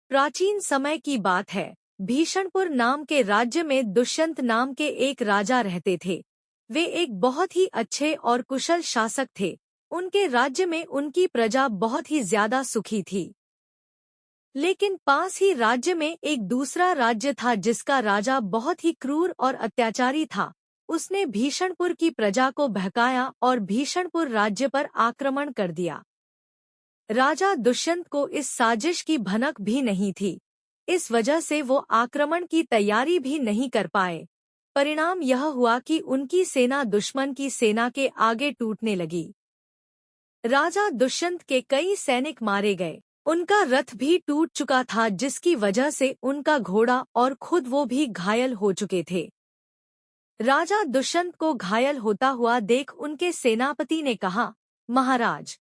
प्राचीन समय की बात है। भीषणपुर नाम के राज्य में दुष्यंत नाम के एक राजा रहते थे। वे एक बहुत ही अच्छे और कुशल शासक थे। उनके राज्य में उनकी प्रजा बहुत ही ज्यादा सुखी थी। लेकिन पास ही राज्य में एक दूसरा राज्य था जिसका राजा बहुत ही क्रूर और अत्याचारी था। उसने भीषणपुर की प्रजा को बहकाया और भीषणपुर राज्य पर आक्रमण कर दिया। राजा दुष्यंत को इस साजिश की भनक भी नहीं थी। इस वजह से वो आक्रमण की तैयारी भी नहीं कर पाए। परिणाम यह हुआ कि उनकी सेना दुश्मन की सेना के आगे टूटने लगी। राजा दुष्यंत के कई सैनिक मारे गए। उनका रथ भी टूट चुका था जिसकी वजह से उनका घोड़ा और खुद वो भी घायल हो चुके थे। राजा दुष्यंत को घायल होता हुआ देख उनके सेनापति ने कहा, महाराज,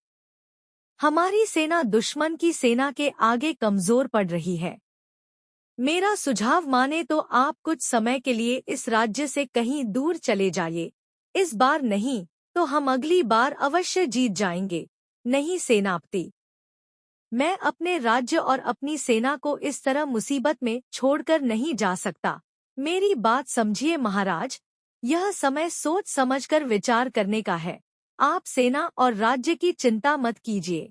हमारी सेना दुश्मन की सेना के आगे कमजोर पड़ रही है। मेरा सुझाव माने तो आप कुछ समय के लिए इस राज्य से कहीं दूर चले जाइए। इस बार नहीं तो हम अगली बार अवश्य जीत जाएंगे। नहीं सेनापति, मैं अपने राज्य और अपनी सेना को इस तरह मुसीबत में छोड़कर नहीं जा सकता। मेरी बात समझिए महाराज, यह समय सोच समझकर विचार करने का है। आप सेना और राज्य की चिंता मत कीजिए।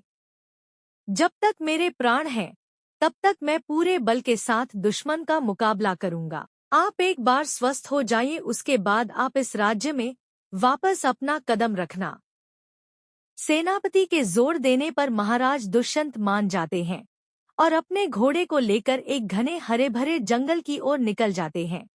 जब तक मेरे प्राण हैं, तब तक मैं पूरे बल के साथ दुश्मन का मुकाबला करूंगा। आप एक बार स्वस्थ हो जाइए, उसके बाद आप इस राज्य में वापस अपना कदम रखना। सेनापति के जोर देने पर महाराज दुष्यंत मान जाते हैं और अपने घोड़े को लेकर एक घने हरे भरे जंगल की ओर निकल जाते हैं।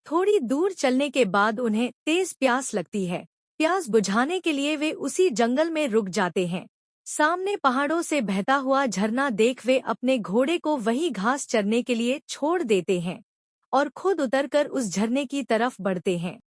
थोड़ी दूर चलने के बाद उन्हें तेज प्यास लगती है। प्यास बुझाने के लिए वे उसी जंगल में रुक जाते हैं। सामने पहाड़ों से बहता हुआ झरना देख वे अपने घोड़े को वहीं घास चरने के लिए छोड़ देते हैं और खुद उतरकर उस झरने की तरफ बढ़ते हैं।